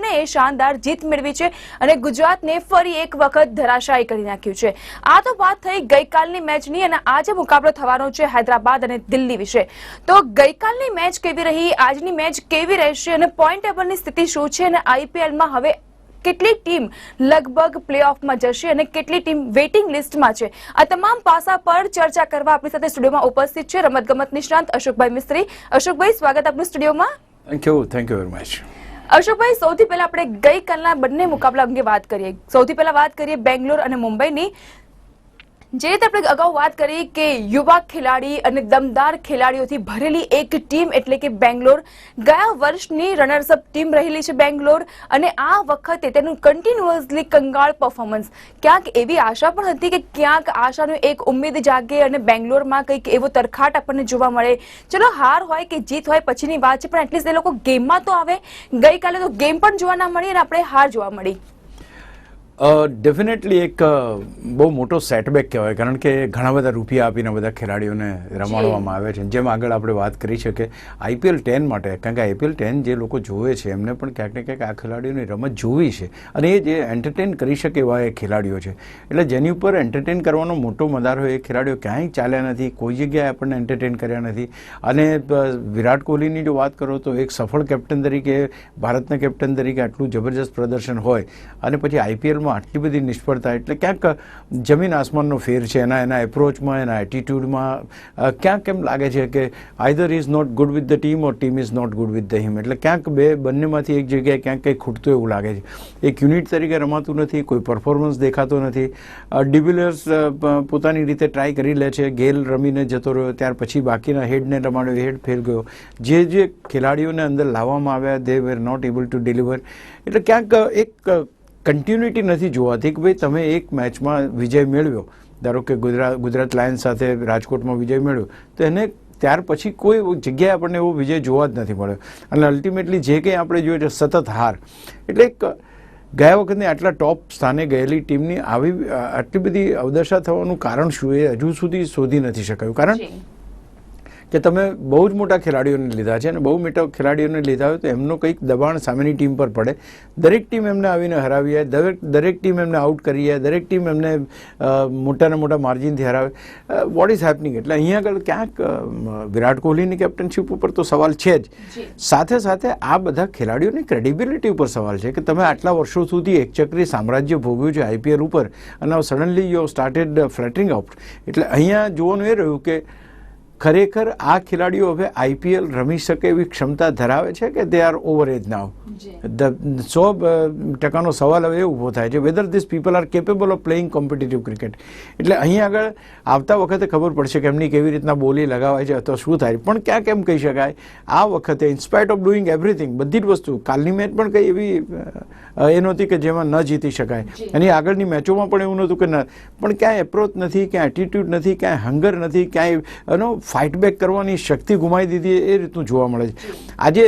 ને શાનદાર જીત મેળવી છે અને ગુજરાતને ફરી એક વખત ધરાશાયી કરી નાખ્યું છે। આ તો વાત થઈ ગઈકાલની મેચની અને આજે મુકાબલો થવાનો છે હૈદરાબાદ અને દિલ્હી વિશે। તો ગઈકાલની મેચ કેવી રહી, આજની મેચ કેવી રહેશે અને પોઈન્ટ ટેબલની સ્થિતિ શું છે અને આઈપીએલમાં હવે કેટલી ટીમ લગભગ પ્લેઓફમાં જશે અને કેટલી ટીમ વેઇટિંગ લિસ્ટમાં છે, આ તમામ પાસા પર ચર્ચા કરવા આપણી સાથે સ્ટુડિયોમાં ઉપસ્થિત છે રમતગમત નિષ્ણાંત અશોકભાઈ મિસ્ત્રી। અશોકભાઈ, સ્વાગત આપનું સ્ટુડિયોમાં। Thank you very much. Ashokbhai, સૌથી પહેલા આપણે ગઈકાલના બંને મુકાબલા અંગે વાત કરીએ। સૌથી પહેલા વાત કરીએ બેંગ્લોર અને મુંબઈની। જે રીતે આપણે અગાઉ વાત કરી કે યુવા ખેલાડી અને દમદાર ખેલાડીઓથી ભરેલી એક ટીમ એટલે કે બેંગ્લોર ગયા વર્ષની રનર્સઅપ ટીમ રહેલી છે બેંગ્લોર, અને આ વખતે તેનું કન્ટિન્યુઅસલી કંગાળ પરફોર્મન્સ। ક્યાંક એવી આશા પણ હતી કે ક્યાંક આશાનું એક ઉમ્મીદ જાગે અને બેંગ્લોરમાં કંઈક એવો તરખાટ આપણને જોવા મળે। ચલો, હાર હોય કે જીત હોય પછીની વાત છે, પણ એટલીસ્ટ એ લોકો ગેમમાં તો આવે। ગઈકાલે તો ગેમ પણ જોવા ના મળી અને આપણે હાર જોવા મળી। ડેફિનેટલી એક બહુ મોટો સેટબેક કહેવાય, કારણ કે ઘણા બધા રૂપિયા આપીને બધા ખેલાડીઓને રમાડવામાં આવે છે। જેમ આગળ આપણે વાત કરી છે કે IPL 10 માટે, કારણ કે IPL 10 જે લોકો જોવે છે એમને પણ ક્યાંક ને ક્યાંક આ ખેલાડીઓની રમત જોવી છે અને એ જે એન્ટરટેન કરી શકે એવા એ ખેલાડીઓ છે। એટલે જેની ઉપર એન્ટરટેન કરવાનો મોટો મદાર હોય એ ખેલાડીઓ ક્યાંય ચાલ્યા નથી, કોઈ જગ્યાએ આપણને એન્ટરટેન કર્યા નથી। અને વિરાટ કોહલીની જો વાત કરો તો એક સફળ કેપ્ટન તરીકે, ભારતના કેપ્ટન તરીકે આટલું જબરજસ્ત પ્રદર્શન હોય અને પછી IPL આટલી બધી નિષ્ફળતા, એટલે ક્યાંક જમીન આસમાનનો ફેર છે એના એપ્રોચમાં, એના એટીટ્યૂડમાં। ક્યાંક એમ લાગે છે કે either is not good with the team or team is not good with the him. એટલે ક્યાંક બંનેમાંથી એક જગ્યાએ ક્યાંક કંઈક ખૂટતું એવું લાગે છે। એક યુનિટ તરીકે રમાતું નથી, કોઈ પરફોર્મન્સ દેખાતો નથી। ડિવિલિયર્સ પોતાની રીતે ટ્રાય કરી લે છે, ગેલ રમીને જતો રહ્યો, ત્યાર પછી બાકીના હેડને રમાડ્યો, હેડ ફેલ ગયો। જે ખેલાડીઓને અંદર લાવવામાં આવ્યા they were not able to deliver. એટલે ક્યાંક એક કન્ટિન્યુટી નથી જોવાતી કે ભાઈ તમે એક મેચમાં વિજય મેળવ્યો, ધારો કે ગુજરાત લાયન્સ સાથે રાજકોટમાં વિજય મેળવ્યો, તો એને ત્યાર પછી કોઈ જગ્યાએ આપણને એવો વિજય જોવા જ નથી મળ્યો અને અલ્ટિમેટલી જે કંઈ આપણે જોઈએ છે સતત હાર। એટલે એક ગયા વખતની આટલા ટોપ સ્થાને ગયેલી ટીમની આટલી બધી અવદશા થવાનું કારણ શું, એ હજુ સુધી શોધી નથી શકાયું। કારણ કે તમે બહુ જ મોટા ખેલાડીઓને લીધા છે અને બહુ મોટા ખેલાડીઓને લીધા હોય તો એમનો કંઈક દબાણ સામેની ટીમ પર પડે। દરેક ટીમ એમને આવીને હરાવી જાય, દરેક ટીમ એમને આઉટ કરી જાય, દરેક ટીમ એમને મોટાના મોટા માર્જિનથી હરાવે। What is happening? એટલે અહીંયા આગળ ક્યાંક વિરાટ કોહલીની કેપ્ટનશીપ ઉપર તો સવાલ છે જ, સાથે સાથે આ બધા ખેલાડીઓની ક્રેડિબિલિટી ઉપર સવાલ છે કે તમે આટલા વર્ષો સુધી એકચક્રી સામ્રાજ્ય ભોગવ્યું છે IPL ઉપર અને સડનલી યુ સ્ટાર્ટેડ ફ્લેટરિંગ આઉટ। એટલે અહીંયા જોવાનું એ રહ્યું કે ખરેખર આ ખેલાડીઓ હવે IPL રમી શકે એવી ક્ષમતા ધરાવે છે કે દે આર ઓવર એજ નાવ। 100% સવાલ હવે એ ઊભો થાય છે whether these people are capable of playing competitive cricket. એટલે અહીં આગળ આવતા વખતે ખબર પડશે કે એમની કેવી રીતના બોલી લગાવાય છે અથવા શું થાય। પણ ક્યાંક એમ કહી શકાય આ વખતે ઇન્સ્પાઇટ ઓફ ડુઈંગ એવરીથિંગ, બધી જ વસ્તુ, કાલની મેચ પણ કંઈ એવી એ નહોતી કે જેમાં ન જીતી શકાય, અને આગળની મેચોમાં પણ એવું નહોતું કે પણ ક્યાંય એપ્રોચ નથી, ક્યાંય એટીટ્યૂડ નથી, ક્યાંય હંગર નથી, ક્યાંય ફાઇટ બેક કરવાની શક્તિ ગુમાવી દીધી, એ રીતનું જોવા મળે છે। આજે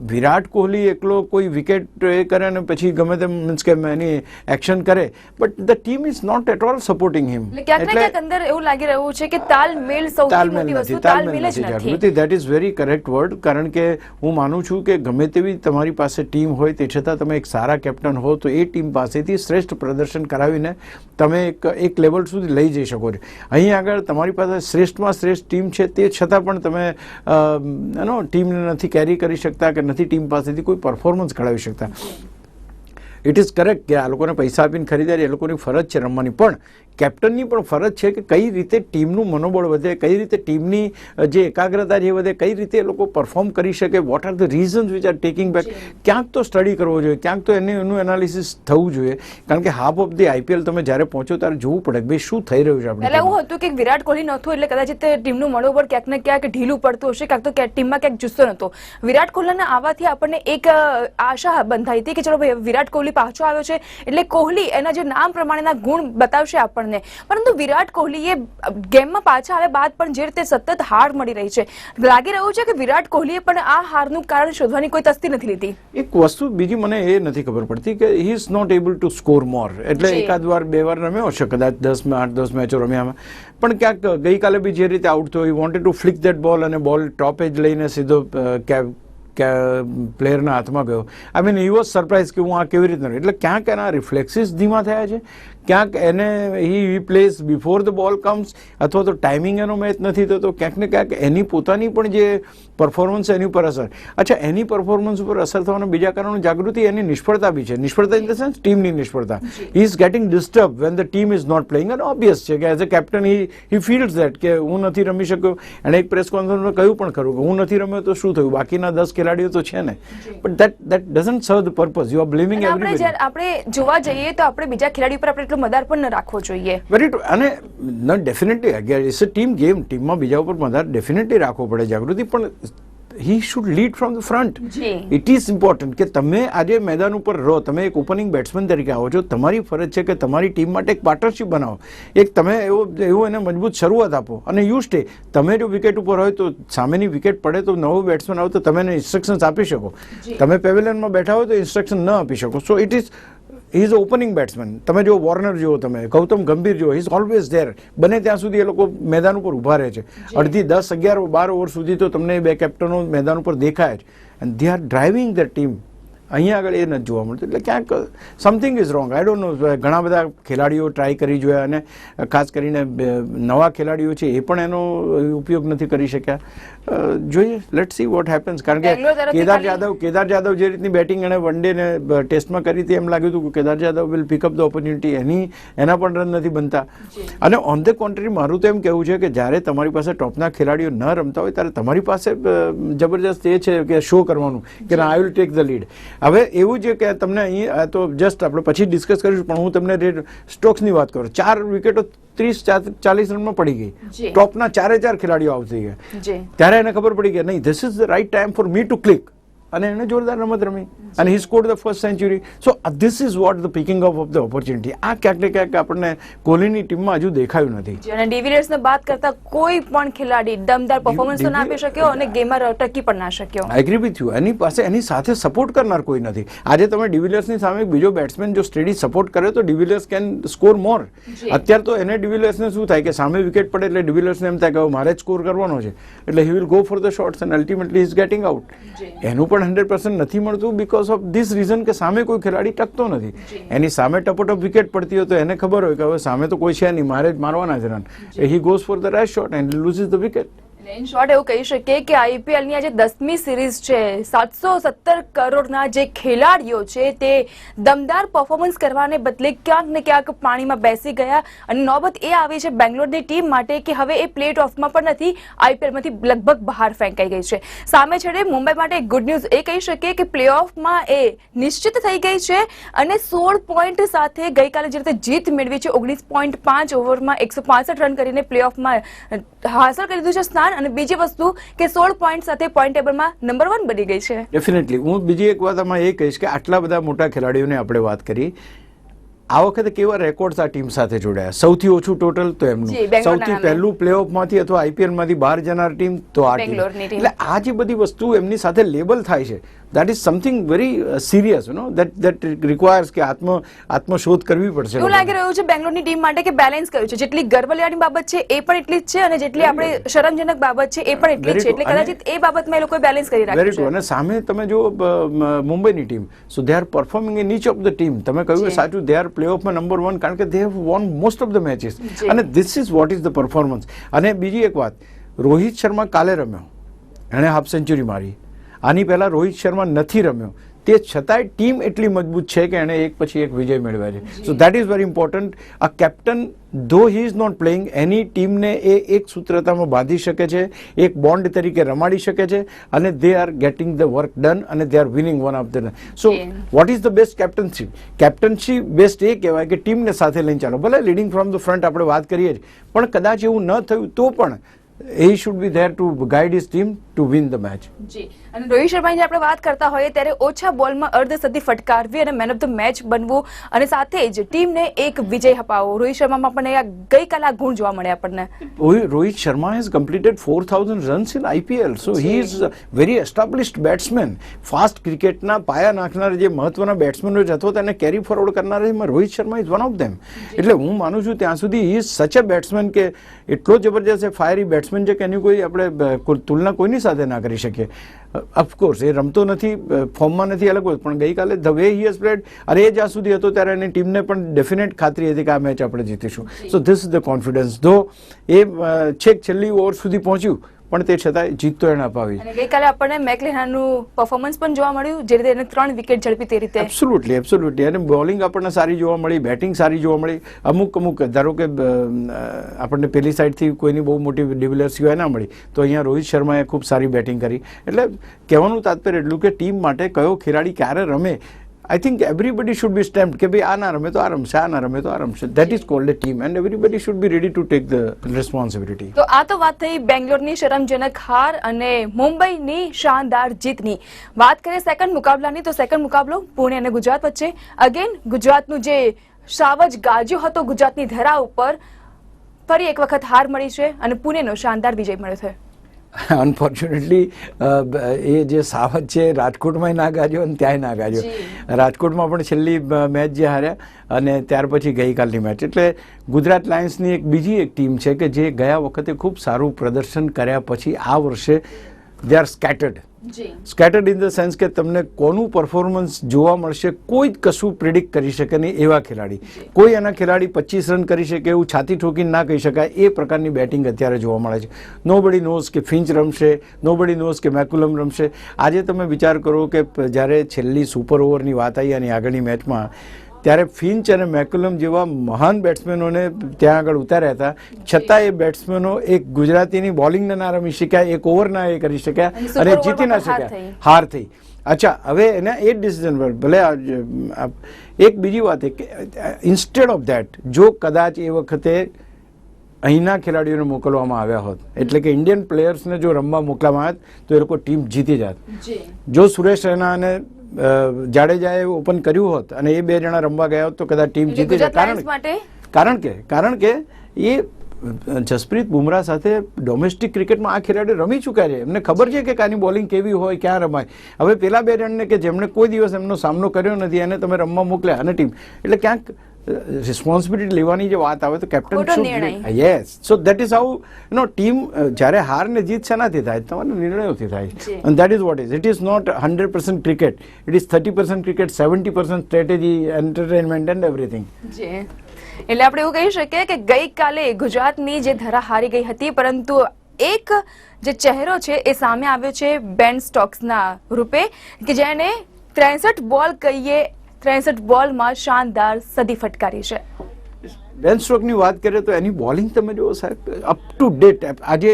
વિરાટ કોહલી એકલો કોઈ વિકેટ એ કરે અને પછી ગમે તેમ મીન્સ કે એની એક્શન કરે, but the team is not at all supporting him. એટલે અંદર એવું લાગી રહ્યું છે કે તાલમેલ સૌથી મોટી વસ્તુ, તાલમેલ જ નથી। That is very correct word, કારણ કે હું માનું છું કે ગમે તેવી તમારી પાસે ટીમ હોય તે છતાં તમે એક સારા કેપ્ટન હો તો એ ટીમ પાસેથી શ્રેષ્ઠ પ્રદર્શન કરાવીને તમે એક લેવલ સુધી લઈ જઈ શકો છો। અહીં આગળ તમારી પાસે શ્રેષ્ઠમાં શ્રેષ્ઠ ટીમ છે, તે છતાં પણ તમે ટીમને નથી કેરી કરી શકતા કે નથી ટીમ પાસેથી કોઈ પરફોર્મન્સ કઢાવી શકતા। ઇટ ઇઝ કરેક્ટ કે આ લોકોને પૈસા આપીને ખરીદાય, એ લોકોની ફરજ છે રમવાની, પણ કેપ્ટનની પણ ફરજ છે કે કઈ રીતે ટીમનું મનોબળ વધે, કઈ રીતે ટીમની જે એકાગ્રતા છે વધે, કઈ રીતે એ લોકો પરફોર્મ કરી શકે, what are the reasons which are taking back. ક્યાંક તો સ્ટડી કરવો જોઈએ, ક્યાંક તો એનું એનાલિસિસ થવું જોઈએ, કારણ કે હાફ ઓફ ધી IPL તમે જ્યારે પહોંચો ત્યારે જોવું પડે કે ભાઈ શું થઈ રહ્યું છે આપણે। એટલે એવું હતું કે વિરાટ કોહલી નહોતું એટલે કદાચ ટીમનું મનોબળ ક્યાંક ને ક્યાંક ઢીલું પડતું હશે, ક્યાંક તો ટીમમાં ક્યાંક જુસ્સો નહોતો। વિરાટ કોહલીના આવવાથી આપણને એક આશા બંધાઈ હતી કે ચલો ભાઈ વિરાટ કોહલી પાછો આવ્યો છે એટલે કોહલી એના જે નામ પ્રમાણેના ગુણ બતાવશે આપણને। પરંતુ વિરાટ કોહલીએ ગેમમાં પાછા આવ્યા બાદ પણ જે રીતે સતત હાર મળી રહી છે, લાગી રહ્યું છે કે વિરાટ કોહલીએ પણ આ હારનું કારણ શોધવાની કોઈ તસ્તી નથી લીધી। એક વસ્તુ બીજી મને એ નથી ખબર પડતી કે he is not able to score more. એટલે એકાદ વાર બે વાર રમ્યો હશે, કદાચ 8-10 મેચો રમ્યામાં, પણ ક્યાંક ગઈકાલે બી જે રીતે આઉટ થયો, he wanted to flick that બોલ અને બોલ ટોપ એજ લઈને સીધો પ્લેયરના હાથમાં ગયો. I mean he was surprise કે હું આ કેવી રીતના, એટલે ક્યાંક એના રિફ્લેક્સિસ ધીમા થયા છે, ક્યાંક એને હી place before the ball comes, અથવા તો ટાઈમિંગ એનો મેચ નથી થતો, ક્યાંક ને ક્યાંક એની પોતાની પણ જે પરફોર્મન્સ એની ઉપર અસર. અચ્છા, એની પરફોર્મન્સ ઉપર અસર થવાના બીજા કારણો જાગૃતિ, એની નિષ્ફળતા બી છે. નિષ્ફળતા ઇન ધ સેન્સ ટીમની નિષ્ફળતા. He is getting disturb when the team is not playing, અને ઓબ્વિયસ છે કે as a captain he feels that કે હું નથી રમી શક્યો. એણે એક પ્રેસ કોન્ફરન્સમાં કહ્યું પણ ખરું કે હું નથી રમ્યો તો શું થયું, બાકીના 10 ખેલાડીઓ તો છે ને. બટ દેટ ડઝન્ટ સર્વ the purpose. You are blaming everybody. આપણે જોવા જઈએ તો આપણે બીજા ખેલાડી પર આપણે એટલો મદાર પણ ન રાખવો જોઈએ. Very true. અને definitely it's a team game, ટીમમાં બીજા ઉપર મદાર ડેફિનેટલી રાખવો પડે જાગૃતિ, પણ he should lead from the front. It is important કે તમે આજે મેદાન ઉપર રહો, તમે એક ઓપનિંગ બેટ્સમેન તરીકે આવો છો, તમારી ફરજ છે કે તમારી ટીમ માટે એક પાર્ટનરશિપ બનાવો, એક તમે એવું એને મજબૂત શરૂઆત આપો, અને યુ સ્ટે. તમે જો વિકેટ ઉપર હોય તો સામેની વિકેટ પડે તો નવો બેટ્સમેન આવે તો તમે એને ઇન્સ્ટ્રક્શન્સ આપી શકો. તમે પેવેલિયનમાં બેઠા હોય તો ઇન્સ્ટ્રક્શન ન આપી શકો. So it is he is opening batsman. તમે જો વોર્નર જુઓ, તમે ગૌતમ ગંભીર જુઓ, હી ઇઝ ઓલવેઝ ધેર. બને ત્યાં સુધી એ લોકો મેદાન ઉપર ઊભા રહે છે. અડધી 10, 11, 12 ઓવર સુધી તો તમને બે કેપ્ટનો મેદાન ઉપર દેખાય જ, and they are driving the team. અહીંયા આગળ એ નથી જોવા મળતું, એટલે ક્યાંક something is wrong. I don't know. ઘણા બધા ખેલાડીઓ ટ્રાય કરી જોયા, અને ખાસ કરીને નવા ખેલાડીઓ છે એ પણ એનો ઉપયોગ નથી કરી શક્યા. જોઈએ, લેટ સી વોટ હેપન્સ. કારણ કે કેદાર જાદવ જે રીતની બેટિંગ એણે વન ડે ને ટેસ્ટમાં કરી હતી, એમ લાગ્યું હતું કે Kedar Jadhav will pick up the opportunity. એના પણ રન નથી બનતા. અને ઓન ધ કોન્ટ્રી મારું તો એમ કહેવું છે કે જ્યારે તમારી પાસે ટોપના ખેલાડીઓ ન રમતા હોય ત્યારે તમારી પાસે જબરજસ્ત એ છે કે શો કરવાનું કે I will take the lead. હવે એવું છે કે તમને અહીં તો જસ્ટ આપણે પછી ડિસ્કસ કરીશું, પણ હું તમને સ્ટોક્સની વાત કરું. 4 વિકેટો 30-40 રનમાં પડી ગઈ. ટોપના 4 ખેલાડીઓ આઉટ થઈ ગયા. ત્યારે એને ખબર પડી કે નહીં, this is the right time for me to click. અને એને જોરદાર રમત રમી, અને he scored the first century. So this is what the picking up of the opportunity. આ ક્યાંક ને ક્યાંક આપણને કોહલીની ટીમમાં હજુ દેખાયું નથી. અને ડિવિલિયર્સને બાદ કરતા કોઈ પણ ખેલાડી દમદાર પરફોર્મન્સ તો ના આપી શક્યો, અને ગેમમાં ટકી પણ ના શક્યો. I agree with you. એની પાસે એની સાથે સપોર્ટ કરનાર કોઈ નથી. આજે તમે ડિવિલિયર્સની સામે બીજો બેટ્સમેન જો સ્ટેડી સપોર્ટ કરે તો ડિવિલિયર્સ કેન સ્કોર મોર. અત્યારે તો એને ડિવિલિયર્સને શું થાય કે સામે વિકેટ પડે એટલે ડિવિલિયર્સને એમ થાય કે મારે જ સ્કોર કરવાનો છે, એટલે he will go for the shots and ultimately is getting out. એનું પણ 100% નથી મળતું બીકોઝ ઓફ ધીસ રીઝન કે સામે કોઈ ખેલાડી ટકતો નથી. એની સામે ટપોટપ વિકેટ પડતી હોય તો એને ખબર હોય કે હવે સામે તો કોઈ છે નહીં, મારે જ મારવાના છે run. He goes for the rash shot and loses the wicket. In short એવું કહી શકીએ કે આઈપીએલની આજે 10મી સિરીઝ છે, 717 કરોડના જે ખેલાડીઓ છે તે દમદાર પરફોર્મન્સ કરવાને બદલે ક્યાંક ને ક્યાંક પાણીમાં બેસી ગયા, અને નોબત એ આવી છે બેંગ્લોરની ટીમ માટે કે હવે એ પ્લેટ ઓફમાં પણ નથી, આઈપીએલમાંથી લગભગ બહાર ફેંકાઈ ગઈ છે. સામે છેડે મુંબઈ માટે ગુડ ન્યૂઝ એ કહી શકીએ કે પ્લે ઓફમાં એ નિશ્ચિત થઈ ગઈ છે, અને 16 પોઈન્ટ સાથે ગઈકાલે જે રીતે જીત મેળવી છે, 19.5 ઓવરમાં 165 રન કરીને પ્લે ઓફમાં હાંસલ કરી દીધું છે સ્થાન. અને બીજી વસ્તુ કે 16 પોઈન્ટ સાથે પોઈન્ટ ટેબલમાં નંબર 1 બની ગઈ છે. ડેફિનેટલી. હું બીજી એક વાત આમાં એ કહીશ કે આટલા બધા મોટા ખેલાડીઓને આપણે વાત કરી, આ વખતે કેવા રેકોર્ડ્સ આ ટીમ સાથે જોડાયા. સૌથી ઓછું ટોટલ તો એમનું, સૌથી પહેલું પ્લેઓફમાંથી અથવા આઈપીએલમાંથી બહાર જનાર ટીમ તો આ ટીમ. એટલે આ જે બધી વસ્તુ એમની સાથે લેબલ થાય છે, that is something very serious, you know, that requires કે આત્મશોધ કરવી પડશે. એવું લાગી રહ્યું છે બેંગ્લોરની ટીમ માટે કે બેલેન્સ કર્યું છે. જેટલી ગર્વ લેવાની બાબત છે એ પણ એટલી જ છે, અને જેટલી આપણે શરમજનક બાબત છે એ પણ એટલી જ છે. એટલે કદાચિત એ બાબતમાં એ લોકોએ બેલેન્સ કરી રાખ્યું છે. અને સામે તમે જો મુંબઈની team, so they are performing in inch of the team. તમે કહ્યું સાચું, દે આર પ્લેઓફમાં નંબર 1 કારણ કે they have won most of the matches, અને this is what is the performance. અને બીજી એક વાત, રોહિત શર્મા કાલે રમ્યો, એણે હાફ સેન્ચુરી મારી. આની પહેલા રોહિત શર્મા નથી રમ્યો, તે છતાંય ટીમ એટલી મજબૂત છે કે એણે એક પછી એક વિજય મેળવ્યા છે. So that is very important. A captain ધો હી ઇઝ નોટ પ્લેઇંગ, એની ટીમને એ એક સૂત્રતામાં બાંધી શકે છે, એક બોન્ડ તરીકે રમાડી શકે છે, અને they are getting the work done, અને they are winning one of the. So what is the best captaincy? Captaincy best એ કહેવાય કે ટીમને સાથે લઈને ચાલો. ભલે લીડિંગ ફ્રોમ ધ ફ્રન્ટ આપણે વાત કરીએ જ, પણ કદાચ એવું ન થયું તો પણ he should be there to guide his team to win the match. જી. અને રોહિત શર્માની આપણે વાત કરતા હોઈએ ત્યારે ઓછા બોલમાં અર્ધસદી ફટકારવી અને મેન ઓફ ધ મેચ બનવું, અને સાથે જ ટીમને એક વિજય અપાવવો. રોહિત શર્મામાં પણ ગઈકાલે આ ગુણ જોવા મળ્યા આપણને. Rohit Sharma has completed 4,000 runs in IPL, so he is a very established batsman. Fast ક્રિકેટના પાયા નાખનાર જે મહત્વના બેટ્સમેનો છે અથવા તેને કેરી ફોરવર્ડ કરનાર એમાં Rohit Sharma is one of them. એટલે હું માનું છું ત્યાં સુધી he is such a batsman કે એટલો જબરજસ્ત ફાયરી બેટ્સમેન બેટ્સમેન છે કે એની કોઈ આપણે તુલના કોઈની સાથે ના કરી શકીએ. ઓફકોર્સ એ રમતો નથી, ફોર્મમાં નથી, અલગ હોય, પણ ગઈકાલે the way he has played, અને એ જ્યાં સુધી હતો ત્યારે એની ટીમને પણ ડેફિનેટ ખાતરી હતી કે આ મેચ આપણે જીતીશું. So this is the confidence. ધો એ છેક છેલ્લી ઓવર સુધી પહોંચ્યું, પણ તે છતાંય જીત તો એને અપાવી. અને ગઈકાલે આપણને મેકલેનાનું પરફોર્મન્સ પણ જોવા મળ્યું, જે રીતે એને 3 વિકેટ ઝડપી તે રીતે. એબ્સોલ્યુટલી. અને બોલિંગ આપણને સારી જોવા મળી, બેટિંગ સારી જોવા મળી. અમુક ધારો કે આપણને પેલી સાઈડથી કોઈની બહુ મોટી ડિવિલિયર્સ સિવાય ના મળી, તો અહીંયા રોહિત શર્માએ ખૂબ સારી બેટિંગ કરી. એટલે કહેવાનું તાત્પર્ય એટલું કે ટીમ માટે કયો ખેલાડી ક્યારે રમે, I think everybody should be stamped કે ભાઈ આ ના રમે તો આ રમશે, આ ના રમે તો આ રમશે. That is called a team and everybody should be ready to take the responsibility. તો આ તો વાત થઈ બેંગ્લોરની શરમજનક હાર અને મુંબઈની શાનદાર જીતની. વાત કરીએ સેકન્ડ મુકાબલાની, તો સેકન્ડ મુકાબલો પુણે અને ગુજરાત વચ્ચે. અગેન ગુજરાતનું જે સાવજ ગાજ્યો હતો ગુજરાતની ધરા ઉપર, ફરી એક વખત હાર મળી છે અને પુણેનો શાનદાર વિજય મળ્યો છે. અનફોર્ચ્યુનેટલી એ જે સાવજ છે રાજકોટમાં ના ગાજ્યો અને ત્યાંય ના ગાજ્યો. રાજકોટમાં પણ છેલ્લી મેચ જે હાર્યા, અને ત્યાર પછી ગઈકાલની મેચ. એટલે ગુજરાત લાયન્સની એક બીજી એક ટીમ છે કે જે ગયા વખતે ખૂબ સારું પ્રદર્શન કર્યા પછી આ વર્ષે they are scattered in the sense કે તમને કોનું પરફોર્મન્સ જોવા મળશે કોઈ જ કશું પ્રિડિક્ટ કરી શકે નહીં એવા ખેલાડી. કોઈ એના ખેલાડી 25 રન કરી શકે એવું છાતી ઠોકીને ના કહી શકાય એ પ્રકારની બેટિંગ અત્યારે જોવા મળે છે. નોબડી નોઝ કે ફિન્ચ રમશે, નોબડી નોઝ કે મેક્યુલમ રમશે. આજે તમે વિચાર કરો કે જ્યારે છેલ્લી સુપર ઓવરની વાત આવી અને આગળની મેચમાં, ત્યારે ફિન્ચ અને મેક્યુલમ જેવા મહાન બેટ્સમેનોને ત્યાં આગળ ઉતાર્યા હતા, છતાં એ બેટ્સમેનો એક ગુજરાતીની બોલિંગને ના રમી શક્યા, એક ઓવર ના એ કરી શક્યા અને જીતી ના શક્યા, હાર થઈ. અચ્છા, હવે એના એ જ ડિસિઝન પર ભલે એક બીજી વાત કે ઇન્સ્ટેડ ઓફ ધેટ જો કદાચ એ વખતે અહીંના ખેલાડીઓને મોકલવામાં આવ્યા હોત, એટલે કે ઇન્ડિયન પ્લેયર્સને જો રમવા મોકલવામાં આવ્યા તો એ લોકો ટીમ જીતી જાત. જો સુરેશ રૈના અને જાડેજાએ ઓપન કર્યું હોત અને એ 2 જણા રમવા ગયા હોત તો કદાચ ટીમ જીતી જાય. કારણ કે એ જસપ્રીત બુમરાહ સાથે ડોમેસ્ટિક ક્રિકેટમાં આ ખેલાડી રમી ચૂક્યા છે, એમને ખબર છે કે આની બોલિંગ કેવી હોય, ક્યાં રમાય. હવે પેલા 2 જણને કે જેમણે કોઈ દિવસ એમનો સામનો કર્યો નથી એને તમે રમવા મોકલ્યા, અને ટીમ એટલે ક્યાંક રિસ્પોન્સિબિલિટી લેવાની જે વાત આવે તો captain yes. So that is how team જ્યારે હાર ને જીત શેનાથી થાય, તમારા નિર્ણયોથી થાય. અને that is what is. It is not 100% cricket, it is 30% cricket, 70% strategy, entertainment and everything. એટલે આપણે એવું કહી શકીએ કે ગઈકાલે ગુજરાતની જે ધરા હારી ગઈ હતી, પરંતુ એક જે ચહેરો છે એ સામે આવ્યો છે બેન સ્ટોક્સના રૂપે, કે જેને 63 બોલ કહીએ, 63 બોલમાં શાનદાર સદી ફટકારી છે. બેન સ્ટોકની વાત કરીએ તો એની બોલિંગ તમે જુઓ સાહેબ, અપ ટુ ડેટ. આજે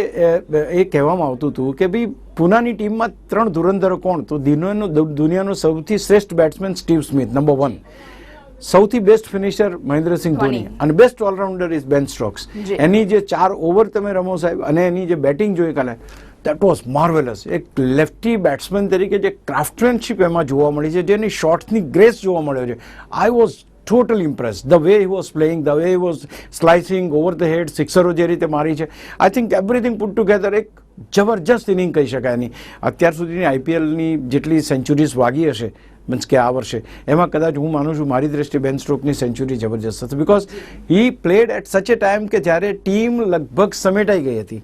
એ કહેવામાં આવતું હતું કે ભાઈ પુનાની ટીમમાં 3 ધુરંધરો કોણ, તો દુનિયાનો સૌથી શ્રેષ્ઠ બેટ્સમેન સ્ટીવ સ્મિથ નંબર 1, સૌથી બેસ્ટ ફિનિશર મહેન્દ્રસિંહ ધોની, અને બેસ્ટ ઓલરાઉન્ડર ઇઝ બેન સ્ટોક્સ. એની જે 4 ઓવર તમે રમો સાહેબ, અને એની જે બેટિંગ જોઈ કાલે, દેટ વોઝ માર્વેલસ. એક લેફ્ટી બેટ્સમેન તરીકે જે ક્રાફ્ટમેનશીપ એમાં જોવા મળી છે, જેની શોટ્સની ગ્રેસ જોવા મળ્યો છે, I was totally impressed. The way he was playing, the way he was slicing over the head, સિક્સરો જે રીતે મારી છે, I think everything put together એક જબરજસ્ત ઇનિંગ કહી શકાય એની. અત્યાર સુધીની આઈપીએલની જેટલી સેન્ચુરીઝ વાગી હશે, મીન્સ કે આ વર્ષે, એમાં કદાચ હું માનું છું મારી દ્રષ્ટિએ બેન સ્ટોકની સેન્ચુરી જબરજસ્ત હતી. બિકોઝ હી પ્લેડ એટ સચ એ ટાઈમ કે જ્યારે ટીમ લગભગ સમેટાઈ ગઈ હતી,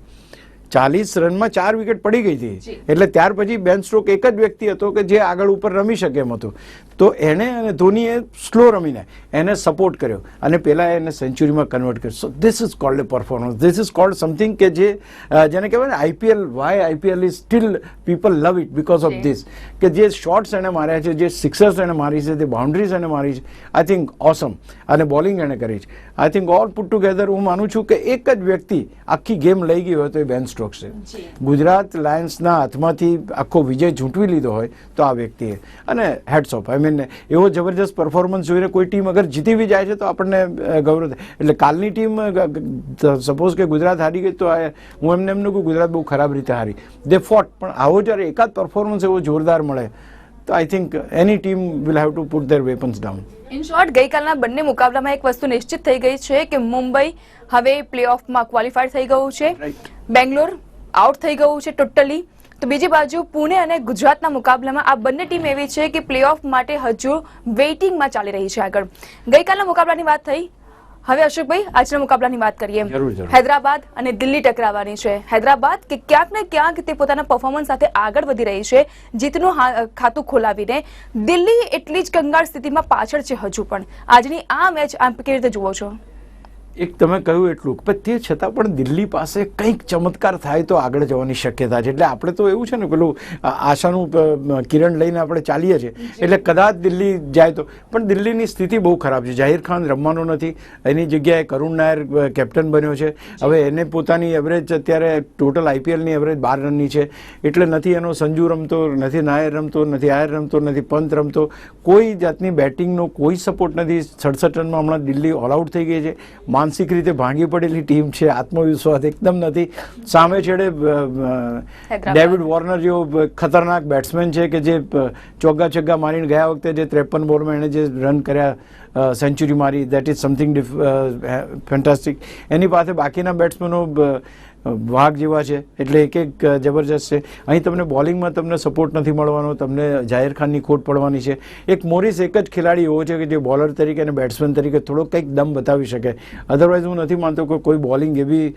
40 રનમાં 4 વિકેટ પડી ગઈ હતી. એટલે ત્યાર પછી બેન સ્ટોક એક જ વ્યક્તિ હતો કે જે આગળ ઉપર રમી શકે એમ હતું. તો એને અને ધોનીએ સ્લો રમીને એને સપોર્ટ કર્યો અને પેલા એને સેન્ચુરીમાં કન્વર્ટ કર્યો. So this is called a performance. This is called something કે જે જેને કહેવાય ને IPL, why IPL is still people love it because of this, કે જે શોટ્સ એને માર્યા છે, જે સિક્સર્સ એને મારી છે, જે બાઉન્ડ્રીઝ એને મારી છે, આઈ થિંક ઓસમ. અને બોલિંગ એને કરી છે. I think all put together હું માનું છું કે એક જ વ્યક્તિ આખી ગેમ લઈ ગઈ હોય તો એ બેન સ્ટોક્સ છે. ગુજરાત લાયન્સના હાથમાંથી આખો વિજય ઝૂંટવી લીધો હોય તો આ વ્યક્તિએ. અને હેડ્સ ઓફ, આઈ મીન એવો જબરજસ્ત પરફોર્મન્સ જોઈને કોઈ ટીમ અગર જીતી બી જાય છે તો આપણને ગૌરવ થાય. એટલે કાલની ટીમ સપોઝ કે ગુજરાત હારી ગઈ તો હું એમને એમનું કે ગુજરાત બહુ ખરાબ રીતે હારી, દે ફોટ. પણ આવો જ્યારે એકાદ પરફોર્મન્સ એવો જોરદાર મળે તો I think any team will have to put their weapons down. In short, ગઈકાલના બંને મુકાબલામાં એક વસ્તુ નિશ્ચિત થઈ ગઈ છે કે મુંબઈ હવે પ્લેઓફમાં ક્વોલિફાઈડ થઈ ગયું છે, બેંગ્લોર આઉટ થઈ ગયું છે ટોટલી. તો બીજી બાજુ પુણે અને ગુજરાતના મુકાબલામાં આ બંને ટીમ એવી છે કે પ્લેઓફ માટે હજુ વેઇટિંગમાં ચાલી રહી છે આગળ. ગઈકાલના મુકાબલાની વાત થઈ, હવે અશોકભાઈ આજના મુકાબલાની વાત કરીએ. જરૂર, જરૂર. હૈદરાબાદ અને દિલ્હી ટકરાવાની છે. હૈદરાબાદ કે ક્યાંક ને ક્યાંક તે પોતાના પરફોર્મન્સ સાથે આગળ વધી રહી છે, જીતનું ખાતું ખોલાવીને. દિલ્હી એટલી જ કંગાળ સ્થિતિમાં પાછળ છે હજુ પણ. આજની આ મેચ આપ કેવી રીતે જુઓ છો? એક તમે કહ્યું એટલું, પણ તે છતાં પણ દિલ્હી પાસે કંઈક ચમત્કાર થાય તો આગળ જવાની શક્યતા છે. એટલે આપણે તો એવું છે ને, પેલું આશાનું કિરણ લઈને આપણે ચાલીએ છીએ, એટલે કદાચ દિલ્હી જાય તો. પણ દિલ્હીની સ્થિતિ બહુ ખરાબ છે. ઝાહિર ખાન રમવાનો નથી, એની જગ્યાએ કરુણ નાયર કેપ્ટન બન્યો છે. હવે એને પોતાની એવરેજ અત્યારે ટોટલ આઈપીએલની એવરેજ 12 રનની છે, એટલે નથી એનો સંજુ રમતો, નથી નાયર રમતો, નથી આયર રમતો, નથી પંત રમતો. કોઈ જાતની બેટિંગનો કોઈ સપોર્ટ નથી. 67 રનમાં હમણાં દિલ્હી ઓલ આઉટ થઈ ગઈ છે. માનસિક રીતે ભાંગી પડેલી ટીમ છે, આત્મવિશ્વાસ એકદમ નથી. સામે છેડે ડેવિડ વોર્નર જેવો ખતરનાક બેટ્સમેન છે કે જે ચોગ્ગા છગ્ગા મારીને ગયા વખતે જે 53 બોલમાં એણે જે રન કર્યા, સેન્ચુરી મારી, દેટ ઇઝ સમથિંગ ફેન્ટાસ્ટિક. એની પાસે બાકીના બેટ્સમેનો વાઘ જેવા છે, એટલે એક એક જબરજસ્ત છે. અહીં તમને બોલિંગમાં તમને સપોર્ટ નથી મળવાનો, તમને ઝાહિર ખાનની ખોટ પડવાની છે. એક મોરિસ એક જ ખેલાડી એવો છે કે જે બોલર તરીકે અને બેટ્સમેન તરીકે થોડો કંઈક દમ બતાવી શકે. અધરવાઇઝ હું નથી માનતો કે કોઈ બોલિંગ એવી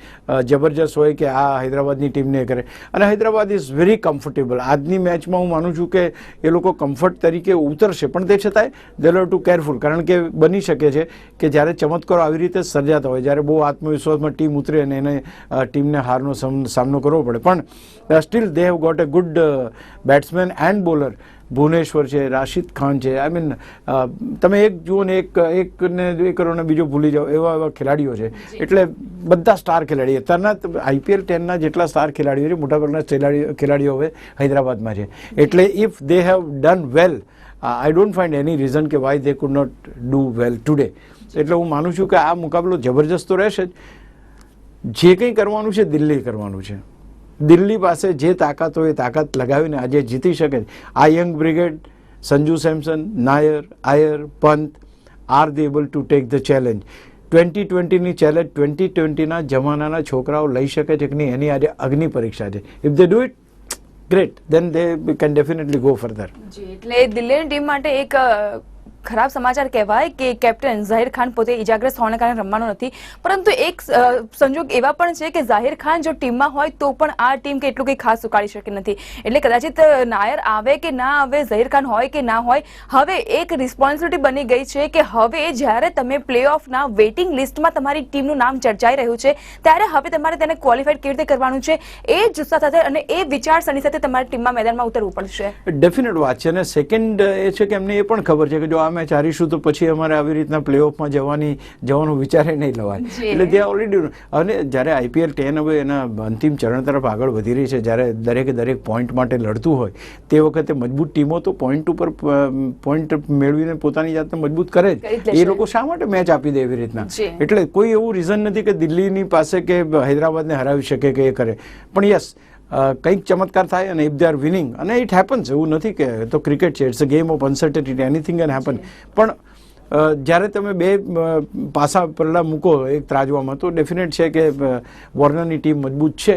જબરજસ્ત હોય કે આ હૈદરાબાદની ટીમને કરે. અને હૈદરાબાદ ઇઝ વેરી કમ્ફર્ટેબલ. આજની મેચમાં હું માનું છું કે એ લોકો કમ્ફર્ટ તરીકે ઉતરશે, પણ તે છતાંય દે હેવ ટુ કેરફુલ, કારણ કે બની શકે છે કે જ્યારે ચમત્કારો આવી રીતે સર્જાતા હોય, જ્યારે બહુ આત્મવિશ્વાસમાં ટીમ ઉતરે અને એને ટીમને હારનો સામનો કરવો પડે. પણ still they have got a good batsman and bowler. Bhuvneshwar છે, રાશિદ ખાન છે. આઈ મીન તમે એક જુઓ ને એકને એ કરો ને બીજો ભૂલી જાઓ, એવા એવા ખેલાડીઓ છે. એટલે બધા સ્ટાર ખેલાડીઓ અત્યારના IPL 10ના જેટલા સ્ટાર ખેલાડીઓ છે, મોટાભાગના ખેલાડીઓ હવે હૈદરાબાદમાં છે. એટલે if they have done well, I don't find any reason કે why they could not do well today. એટલે હું માનું છું કે આ મુકાબલો જબરજસ્ત તો રહેશે જ. જે કંઈ કરવાનું છે દિલ્હી કરવાનું છે. દિલ્હી પાસે જે તાકાત હોય એ તાકાત લગાવીને આજે જીતી શકે. આ young brigade, Sanju Samson, Nair, Iyer, Pant are the able to take the challenge. 2020ની ચેલેન્જ 2020ના જમાનાના છોકરાઓ લઈ શકે છે કે નહીં, એની આજે અગ્નિ પરીક્ષા છે. If they do it great, then they can definitely go further. એટલે દિલ્હીની ટીમ માટે એક ખરાબ સમાચાર કહેવાય કે કેપ્ટન ઝાહિર ખાન પોતે ઇજાગ્રસ્ત હોવાના કારણે રમવાનો નથી. પરંતુ એક સંજોગ એવા પણ છે કે ઝાહિર ખાન જો ટીમમાં હોય તો પણ આ ટીમ કે એટલું કંઈ ખાસ ઉકાળી શકે નથી. એટલે કદાચિત નાયર આવે કે ના આવે, ઝાહિર ખાન હોય કે ના હોય, હવે એક રિસ્પોન્સિબિલિટી બની ગઈ છે કે હવે જ્યારે તમે પ્લે ઓફના વેઇટિંગ લિસ્ટમાં તમારી ટીમનું નામ ચર્ચાઈ રહ્યું છે, ત્યારે હવે તમારે તેને ક્વોલિફાઈડ કેવી રીતે કરવાનું છે, એ જુસ્સા સાથે અને એ વિચારસરણી સાથે તમારી ટીમમાં મેદાનમાં ઉતરવું પડશે. ડેફિનેટ વાત છે. અને સેકન્ડ એ છે કે એમને એ પણ ખબર છે કે જો આ મેચ હારીશું તો પછી અમારે આવી રીતના પ્લેઓફમાં જવાનું વિચારે નહીં લવાય. એટલે ત્યાં ઓલરેડી. અને જ્યારે IPL 10 હવે એના અંતિમ ચરણ તરફ આગળ વધી રહી છે, જ્યારે દરેક પોઈન્ટ માટે લડતું હોય, તે વખતે મજબૂત ટીમો તો પોઈન્ટ ઉપર પોઈન્ટ મેળવીને પોતાની જાતને મજબૂત કરે જ. એ લોકો શા માટે મેચ આપી દે એવી રીતના? એટલે કોઈ એવું રીઝન નથી કે દિલ્હીની પાસે કે હૈદરાબાદને હરાવી શકે કે એ કરે. પણ યસ, કંઈક ચમત્કાર થાય અને ઇફ દે આર વિનિંગ, અને ઇટ હેપન્સ, એવું નથી કે તો ક્રિકેટ છે, it's a game of uncertainty, anything can happen. પણ જ્યારે તમે બે પાસા પલ્લા મૂકો એક ત્રાજવામાં, તો ડેફિનેટ છે કે વોર્નરની ટીમ મજબૂત છે.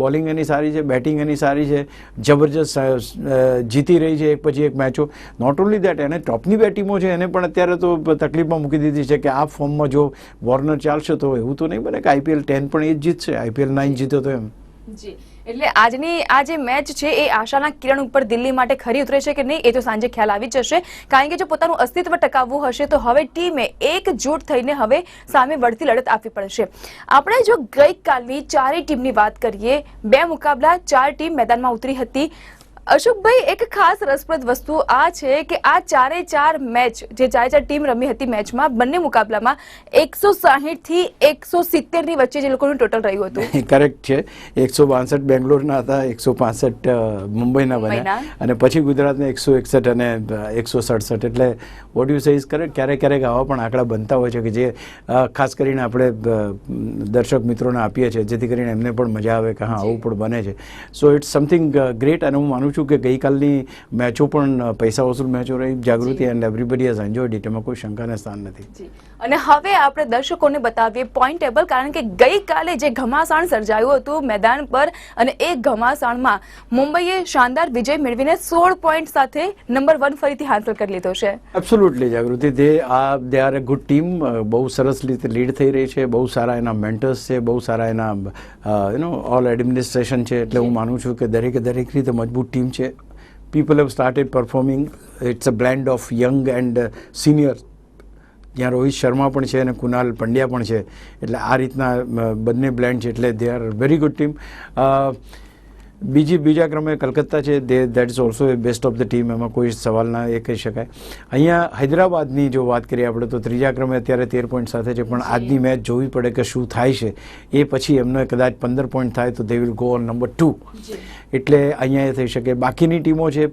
બોલિંગ એની સારી છે, બેટિંગ એની સારી છે, જબરજસ્ત જીતી રહી છે એક પછી એક મેચો. નોટ ઓનલી દેટ, એને ટોપની બે ટીમો છે એને પણ અત્યારે તો તકલીફમાં મૂકી દીધી છે કે આ ફોર્મમાં જો વોર્નર ચાલશે તો એવું તો નહીં બને કે IPL 10 પણ એ જ જીતશે, IPL 9 જીત્યો તો એમ. જી, એટલે આજની આ જે મેચ છે એ આશાના કિરણ ઉપર દિલ્હી માટે ખરી ઉતરે છે કે નહીં, એ તો સાંજે ખ્યાલ આવી જશે. કારણ કે જો પોતાનું અસ્તિત્વ ટકાવવું હશે તો હવે ટીમે એકજૂટ થઈને હવે સામે વળતી લડત આપવી પડશે. આપણે જો ગઈકાલની ચારેય ટીમની વાત કરીએ, 2 મુકાબલા 4 ટીમ મેદાનમાં ઉતરી હતી. અશોકભાઈ, એક ખાસ રસપ્રદ વસ્તુ આ છે કે આ 4 મેચ જે 4 ટીમ રમી હતી મેચમાં, બંને મુકાબલામાં 160 થી 170 ની વચ્ચે જે લોકોનું ટોટલ રહ્યું હતું. કરેક્ટ છે. 162 બેંગ્લોરના હતા, 165 મુંબઈના બન્યા, અને પછી ગુજરાતને 161 અને 167. એટલે what you say is correct. ક્યારેક આવા પણ આંકડા બનતા હોય છે કે જે ખાસ કરીને આપણે દર્શક મિત્રોને આપીએ છીએ, જેથી કરીને એમને પણ મજા આવે કે હા આવું પણ બને છે. So it's something great. અને હું માનું છું છું કે ગઈકાલની મેચો પણ પૈસા વસૂલ મેચો રહી Jagruti, and everybody has enjoyed it, એમાં કોઈ શંકાને સ્થાન નથી. અને હવે આપણે દર્શકોને બતાવીએ પોઈન્ટ ટેબલ, કારણ કે ગઈકાલે જે ઘમાસાણ સર્જાયું હતું મેદાન પર અને એ ઘમાસાણમાં મુંબઈએ શાનદાર વિજય મેળવીને 16 પોઈન્ટ સાથે નંબર 1 ફરીથી હાંસલ કરી લીધો છે. Absolutely Jagruti, they are A good team. બહુ સરસ રીતે લીડ થઈ રહી છે, બહુ સારા એના મેન્ટર્સ છે, બહુ સારા એના ઓલ એડમિનિસ્ટ્રેશન છે, એટલે હું માનું છું કે દરેક રીતે મજબૂત ટીમ છે. People have started performing. It's a blend of young and senior, જ્યાં રોહિત શર્મા પણ છે અને કુનાલ પંડ્યા પણ છે, એટલે આ રીતના બંને બ્લેન્ડ છે, એટલે they are very good team. બીજા ક્રમે કલકત્તા છે, that is also a best of the team, એમાં કોઈ સવાલના એ કહી શકાય. અહીંયા હૈદરાબાદની જો વાત કરીએ આપણે તો ત્રીજા ક્રમે અત્યારે 13 પોઈન્ટ સાથે છે, પણ આજની મેચ જોવી પડે કે શું થાય છે. એ પછી એમને કદાચ 15 પોઈન્ટ થાય તો they will go on number 2, એટલે અહીંયા એ થઈ શકે. બાકીની ટીમો છે,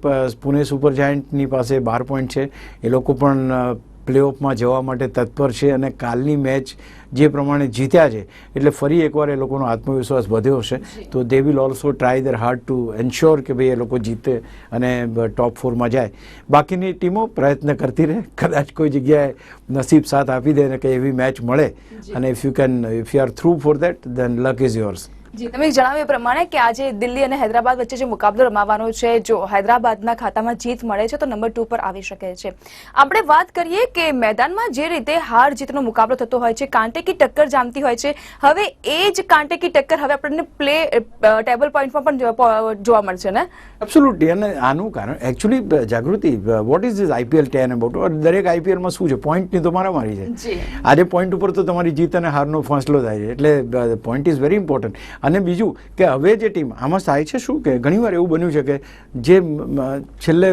પુણે સુપર જાયન્ટની પાસે 12 પોઈન્ટ છે, એ લોકો પણ પ્લેઓફમાં જવા માટે તત્પર છે, અને કાલની મેચ જે પ્રમાણે જીત્યા છે એટલે ફરી એકવાર એ લોકોનો આત્મવિશ્વાસ વધ્યો હશે. તો they will also try there hard two ensure કે ભાઈ એ લોકો જીતે અને ટોપ 4માં જાય. બાકીની ટીમો પ્રયત્ન કરતી રહે, કદાચ કોઈ જગ્યાએ નસીબ સાથ આપી દે ને કે એવી મેચ મળે, અને if you are through for that then luck is yours. જી, તમે જણાવ્યું એ પ્રમાણે કે આજે દિલ્હી અને હૈદરાબાદ વચ્ચે જે મુકાબલો રમાવાનો છે, જો હૈદરાબાદના ખાતામાં જીત મળે છે તો નંબર 2 પર આવી શકે છે. આપણે વાત કરીએ કે મેદાનમાં જે રીતે હાર જીતનો મુકાબલો થતો હોય છે, કાંટેકી ટક્કર જામતી હોય છે, હવે એ જ કાંટેકી ટક્કર હવે આપણને પ્લે ટેબલ પોઈન્ટમાં પણ જોવા મળશે ને? એબ્સોલ્યુટલી. અને આનું કારણ actually Jagruti, what is this IPL 10 about? દરેક IPLમાં શું છે, પોઈન્ટની તો મારામારી છે. આજે પોઈન્ટ ઉપર તો તમારી જીત અને હારનો ફેસલો થાય છે, એટલે પોઈન્ટ ઇઝ વેરી ઇમ્પોર્ટન્ટ. અને બીજું કે હવે જે ટીમ આમાં થાય છે શું કે ઘણીવાર એવું બન્યું છે કે જે છેલ્લે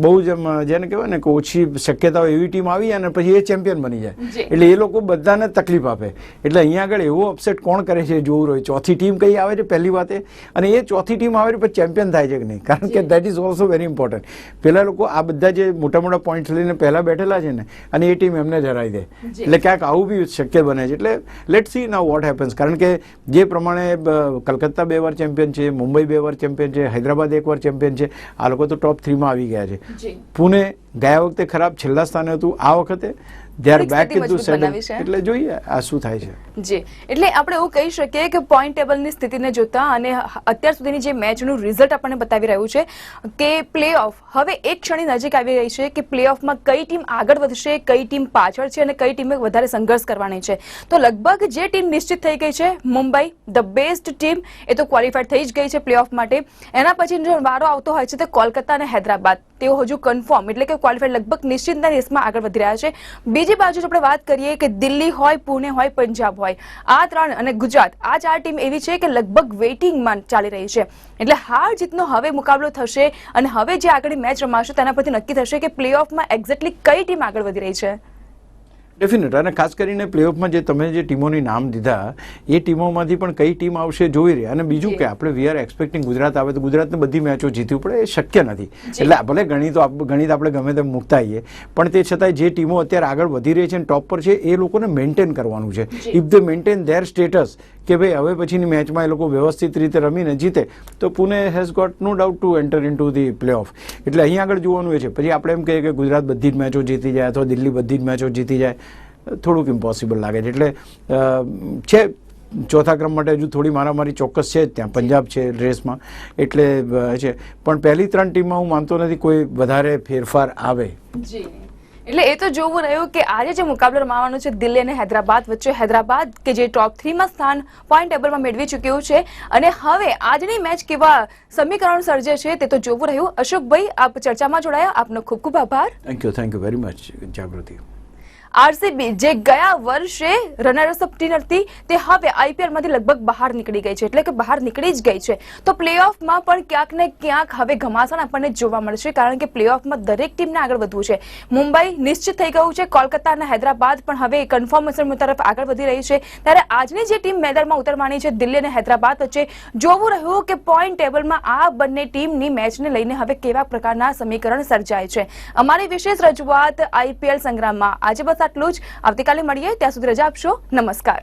બહુ જ જેને કહેવાય ને કે ઓછી શક્યતાઓ એવી ટીમ આવી અને પછી એ ચેમ્પિયન બની જાય, એટલે એ લોકો બધાને તકલીફ આપે. એટલે અહીંયા આગળ એવો અપસેટ કોણ કરે છે જોવું રહ્યું. ચોથી ટીમ કઈ આવે છે પહેલી વાતે, અને એ ચોથી ટીમ આવે છે પછી ચેમ્પિયન થાય છે કે નહીં, કારણ કે that is also very important. પેલા લોકો આ બધા જે મોટા મોટા પોઈન્ટ્સ લઈને પહેલા બેઠેલા છે ને, અને એ ટીમ એમને હરાવી દે, એટલે ક્યાંક આવું બી શક્ય બને છે. એટલે let see now what happens, કારણ કે જે પ્રમાણે કલકત્તા 2 વાર ચેમ્પિયન છે, મુંબઈ 2 વાર ચેમ્પિયન છે, હૈદરાબાદ 1 વાર ચેમ્પિયન છે, આ લોકો તો ટોપ 3માં આવી ગયા છે. પુણે ગયા વખતે ખરાબ છેલ્લા સ્થાને હતું, આ વખતે they are back into settle, એટલે જોઈએ આ શું થાય છે. જી, એટલે આપણે એવું કહી શકીએ કે પોઈન્ટ ટેબલની સ્થિતિને જોતા અને અત્યાર સુધીની જે મેચનું રિઝલ્ટ આપણને બતાવી રહ્યું છે કે પ્લેઓફ હવે એક ક્ષણની નજીક આવી રહી છે, કે પ્લેઓફમાં કઈ ટીમ આગળ વધશે, કઈ ટીમ પાછળ છે અને કઈ ટીમે વધારે સંઘર્ષ કરવાની છે. તો લગભગ જે ટીમ નિશ્ચિત થઈ ગઈ છે, મુંબઈ ધ બેસ્ટ ટીમ, એ તો ક્વોલિફાઈડ થઈ જ ગઈ છે પ્લેઓફ માટે. એના પછી જો વારો આવતો હોય છે તો કોલકાતા અને હૈદરાબાદ, તેઓ હજુ કન્ફર્મ એટલે કે ક્વોલિફાઈડ લગભગ નિશ્ચિતના રેસમાં આગળ વધી રહ્યા છે. બીજી બાજુ આપણે વાત કરીએ કે દિલ્હી હોય, પુણે હોય, પંજાબ હોય, આ 3 અને ગુજરાત, આ 4 ટીમ એવી છે કે લગભગ વેઇટિંગમાં ચાલી રહી છે. એટલે હાર જીતનો હવે મુકાબલો થશે અને હવે જે આગળની મેચ રમાશે તેના પરથી નક્કી થશે કે પ્લેઓફમાં એક્ઝેક્ટલી કઈ ટીમ આગળ વધી રહી છે. ડેફિનેટ. અને ખાસ કરીને પ્લેઓફમાં જે તમે જે ટીમોની નામ દીધા એ ટીમોમાંથી પણ કઈ ટીમ આવશે જોઈ રહ્યા. અને બીજું કે આપણે વી આર એક્સપેક્ટિંગ ગુજરાત આવે તો ગુજરાતને બધી મેચો જીતવી પડે, એ શક્ય નથી. એટલે ભલે ગણિત આપણે ગમે તેમ મૂકતા આવીએ, પણ તે છતાંય જે ટીમો અત્યારે આગળ વધી રહી છે અને ટોપ પર છે એ લોકોને મેન્ટેન કરવાનું છે. If they maintain there status કે ભાઈ હવે પછીની મેચમાં એ લોકો વ્યવસ્થિત રીતે રમીને જીતે તો Pune has got no doubt to enter in to the playoff. એટલે અહીં આગળ જોવાનું એ છે. પછી આપણે એમ કહીએ કે ગુજરાત બધી જ મેચો જીતી જાય અથવા દિલ્હી બધી જ મેચો જીતી જાય, થોડુંક ઇમ્પોસિબલ લાગે છે. એટલે છે ચોથા ક્રમ માટે હજુ થોડી મારામારી ચોક્કસ છે જ ત્યાં, પંજાબ છે રેસમાં, એટલે છે. પણ પહેલી 3 ટીમમાં હું માનતો નથી કોઈ વધારે ફેરફાર આવે. એટલે એ તો જોવું રહ્યું કે આજે જે મુકાબલો રમાવાનો છે દિલ્હી અને હૈદરાબાદ વચ્ચે, હૈદરાબાદ કે જે ટોપ 3માં સ્થાન પોઈન્ટ ટેબલમાં મેળવી ચૂક્યું છે, અને હવે આજની મેચ કેવા સમીકરણ સર્જે છે તે તો જોવું રહ્યું. અશોકભાઈ, આપ ચર્ચામાં જોડાયા, આપનો ખૂબ ખૂબ આભાર. Thank you very much Jagruti. RCB જે ગયા વર્ષે રનર્સઅપ ટીમ હતી તે હવે IPL માંથી લગભગ બહાર નીકળી ગઈ છે, એટલે કે બહાર નીકળી જ ગઈ છે. તો પ્લેઓફમાં પણ ક્યાંક ને ક્યાંક હવે ઘમાસાણ આપણને જોવા મળશે, કારણ કે પ્લેઓફમાં દરેક ટીમને આગળ વધવું છે. મુંબઈ નિશ્ચિત થઈ ગયું છે, કોલકાતા અને હૈદરાબાદ પણ હવે કન્ફર્મેશન તરફ આગળ વધી રહી છે. ત્યારે આજની જે ટીમ મેદાનમાં ઉતરવાની છે દિલ્હી અને હૈદરાબાદ વચ્ચે, જોવું રહ્યું કે પોઈન્ટ ટેબલમાં આ બંને ટીમની મેચને લઈને હવે કેવા પ્રકારના સમીકરણ સર્જાય છે. અમારી વિશેષ રજૂઆત IPL સંગ્રામમાં આજે બસ આટલું જ. આવતીકાલે મળીએ, ત્યાં સુધી રજા આપશો. નમસ્કાર.